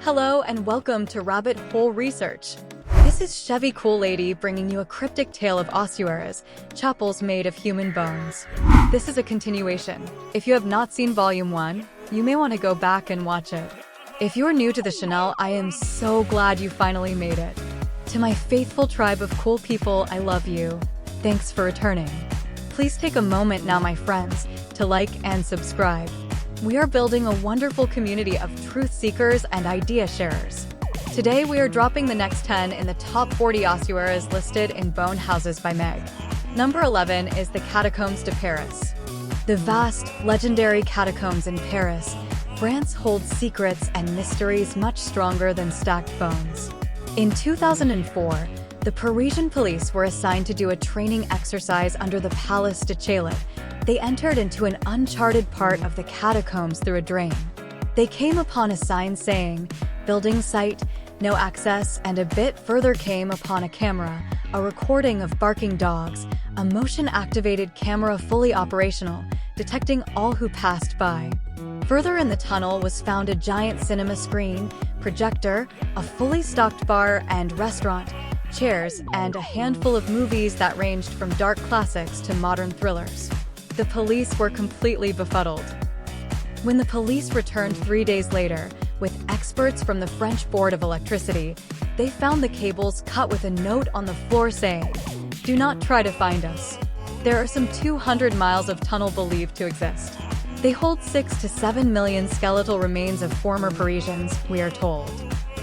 Hello and welcome to Rabbit Hole Research. This is Chevy Cool Lady bringing you a cryptic tale of Ossuaries Chapels made of human bones. This is a continuation. If you have not seen Volume 1, you may want to go back and watch it. If you're new to the channel, I am so glad you finally made it. To my faithful tribe of cool people, I love you. Thanks for returning. Please take a moment now, my friends, to like and subscribe. We are building a wonderful community of truth seekers and idea sharers. Today we are dropping the next 10 in the top 40 ossuaries listed in Bone Houses by Meg. Number 11 is the Catacombs de Paris. The vast, legendary catacombs in Paris, France holds secrets and mysteries much stronger than stacked bones. In 2004, the Parisian police were assigned to do a training exercise under the Place de Chaillot. They entered into an uncharted part of the catacombs through a drain. They came upon a sign saying, "Building site, no access," and a bit further came upon a camera, a recording of barking dogs, a motion-activated camera fully operational, detecting all who passed by. Further in the tunnel was found a giant cinema screen, projector, a fully stocked bar and restaurant, chairs, and a handful of movies that ranged from dark classics to modern thrillers. The police were completely befuddled. When the police returned 3 days later, with experts from the French Board of Electricity, they found the cables cut with a note on the floor saying, "Do not try to find us." There are some 200 miles of tunnel believed to exist. They hold 6 to 7 million skeletal remains of former Parisians, we are told.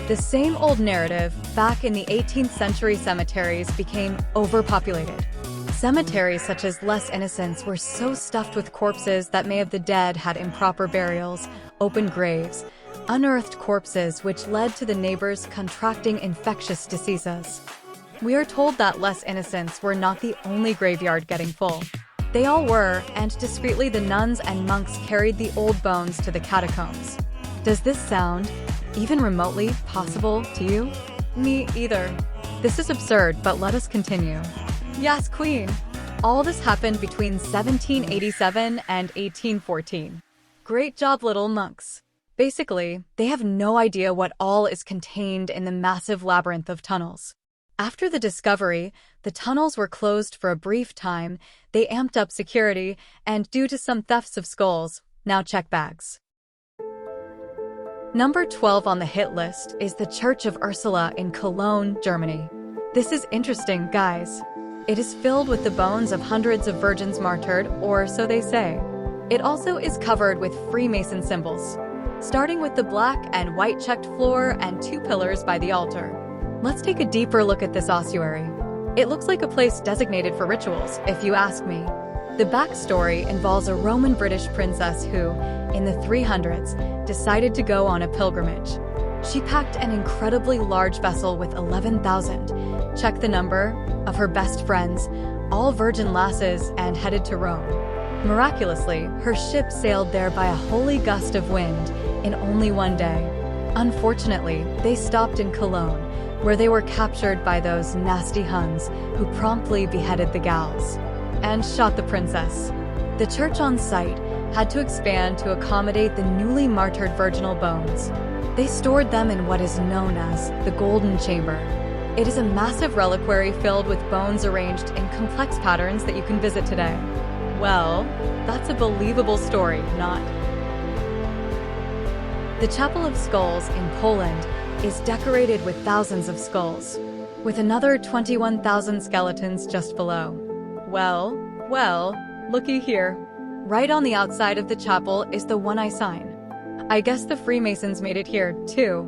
The same old narrative, back in the 18th century, cemeteries became overpopulated. Cemeteries such as Les Innocents were so stuffed with corpses that many of the dead had improper burials, open graves, unearthed corpses, which led to the neighbors contracting infectious diseases. We are told that Les Innocents were not the only graveyard getting full. They all were, and discreetly the nuns and monks carried the old bones to the catacombs. Does this sound even remotely possible to you? Me either. This is absurd, but let us continue. Yes, Queen! All this happened between 1787 and 1814. Great job, little monks. Basically, they have no idea what all is contained in the massive labyrinth of tunnels. After the discovery, the tunnels were closed for a brief time, they amped up security, and due to some thefts of skulls, now check bags. Number 12 on the hit list is the Church of Ursula in Cologne, Germany. This is interesting, guys. It is filled with the bones of hundreds of virgins martyred, or so they say. It also is covered with Freemason symbols, starting with the black and white checked floor and 2 pillars by the altar. Let's take a deeper look at this ossuary. It looks like a place designated for rituals, if you ask me. The backstory involves a Roman British princess who, in the 300s, decided to go on a pilgrimage. She packed an incredibly large vessel with 11,000, check the number, of her best friends, all virgin lasses, and headed to Rome. Miraculously, her ship sailed there by a holy gust of wind in only 1 day. Unfortunately, they stopped in Cologne, where they were captured by those nasty Huns who promptly beheaded the gals and shot the princess. The church on site had to expand to accommodate the newly martyred virginal bones. They stored them in what is known as the Golden Chamber. It is a massive reliquary filled with bones arranged in complex patterns that you can visit today. Well, that's a believable story, not? The Chapel of Skulls in Poland is decorated with thousands of skulls, with another 21,000 skeletons just below. Well, looky here. Right on the outside of the chapel is the one-eye sign. I guess the Freemasons made it here, too.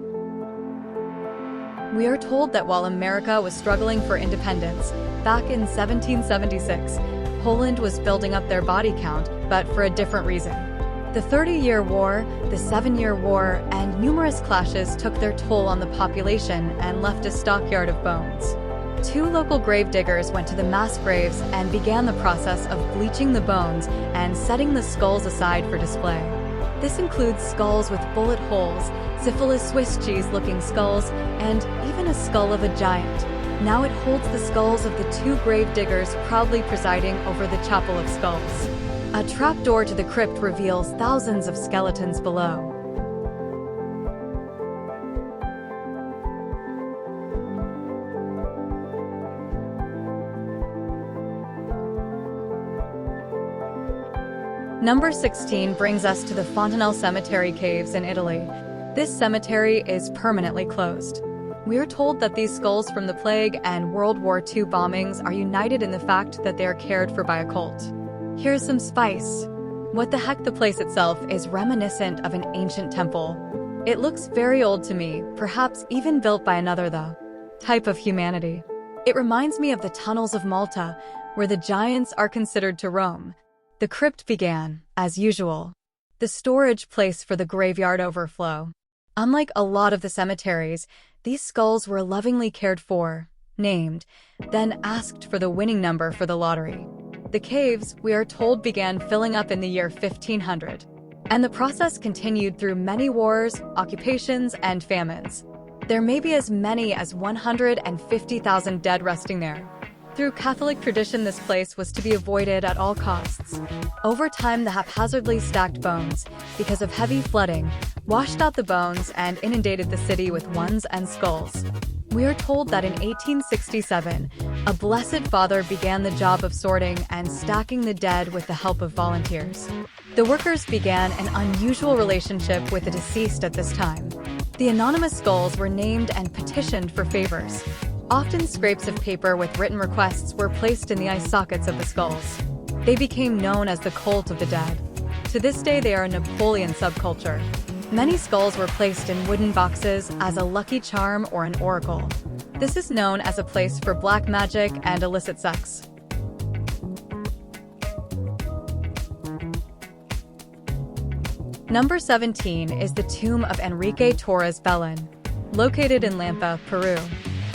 We are told that while America was struggling for independence, back in 1776, Poland was building up their body count, but for a different reason. The 30-Year War, the 7-Year War, and numerous clashes took their toll on the population and left a stockyard of bones. 2 local grave diggers went to the mass graves and began the process of bleaching the bones and setting the skulls aside for display. This includes skulls with bullet holes, syphilis Swiss cheese-looking skulls, and even a skull of a giant. Now it holds the skulls of the 2 grave diggers proudly presiding over the Chapel of Skulls. A trapdoor to the crypt reveals thousands of skeletons below. Number 16 brings us to the Fontanelle Cemetery Caves in Italy. This cemetery is permanently closed. We are told that these skulls from the plague and World War II bombings are united in the fact that they are cared for by a cult. Here's some spice. What the heck, the place itself is reminiscent of an ancient temple. It looks very old to me, perhaps even built by another type of humanity. It reminds me of the tunnels of Malta, where the giants are considered to roam. The crypt began, as usual, the storage place for the graveyard overflow. Unlike a lot of the cemeteries, these skulls were lovingly cared for, named, then asked for the winning number for the lottery. The caves, we are told, began filling up in the year 1500, and the process continued through many wars, occupations, and famines. There may be as many as 150,000 dead resting there. Through Catholic tradition, this place was to be avoided at all costs. Over time, the haphazardly stacked bones, because of heavy flooding, washed out the bones and inundated the city with ones and skulls. We are told that in 1867, a Blessed Father began the job of sorting and stacking the dead with the help of volunteers. The workers began an unusual relationship with the deceased at this time. The anonymous skulls were named and petitioned for favors. Often scraps of paper with written requests were placed in the eye sockets of the skulls. They became known as the cult of the dead. To this day, they are a Napoleon subculture. Many skulls were placed in wooden boxes as a lucky charm or an oracle. This is known as a place for black magic and illicit sex. Number 17 is the tomb of Enrique Torres Belen, located in Lampa, Peru.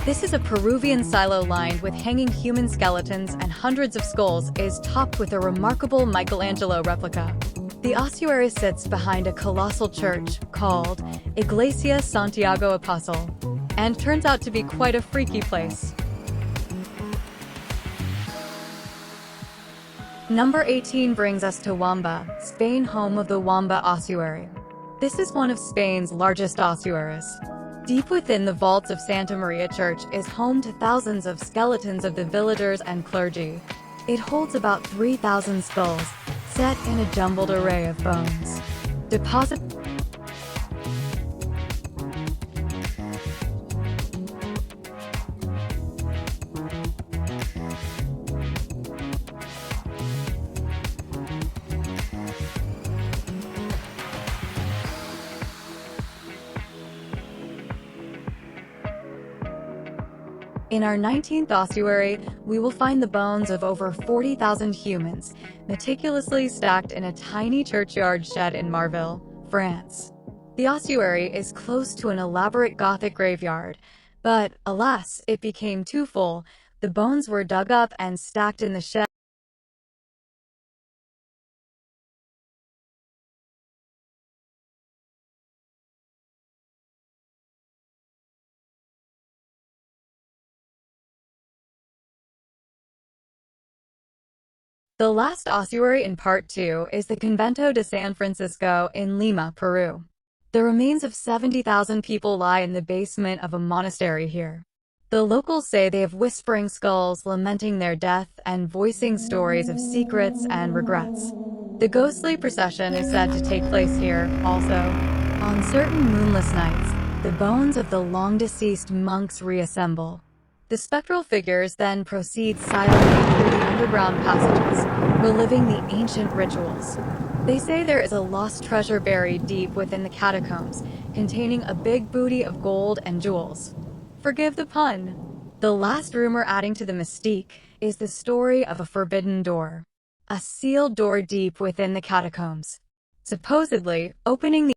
This is a Peruvian silo lined with hanging human skeletons and hundreds of skulls, is topped with a remarkable Michelangelo replica. The ossuary sits behind a colossal church called Iglesia Santiago Apostle, and turns out to be quite a freaky place. Number 18 brings us to Wamba, Spain, home of the Wamba Ossuary. This is one of Spain's largest ossuaries. Deep within the vaults of Santa Maria Church is home to thousands of skeletons of the villagers and clergy. It holds about 3,000 skulls, set in a jumbled array of bones. Deposit. In our 19th ossuary, we will find the bones of over 40,000 humans, meticulously stacked in a tiny churchyard shed in Marville, France. The ossuary is close to an elaborate Gothic graveyard, but, alas, it became too full. The bones were dug up and stacked in the shed. The last ossuary in Part 2 is the Convento de San Francisco in Lima, Peru. The remains of 70,000 people lie in the basement of a monastery here. The locals say they have whispering skulls lamenting their death and voicing stories of secrets and regrets. The ghostly procession is said to take place here, also. On certain moonless nights, the bones of the long-deceased monks reassemble. The spectral figures then proceed silently through the underground passages, reliving the ancient rituals. They say there is a lost treasure buried deep within the catacombs, containing a big booty of gold and jewels. Forgive the pun. The last rumor adding to the mystique is the story of a forbidden door. A sealed door deep within the catacombs. Supposedly, opening the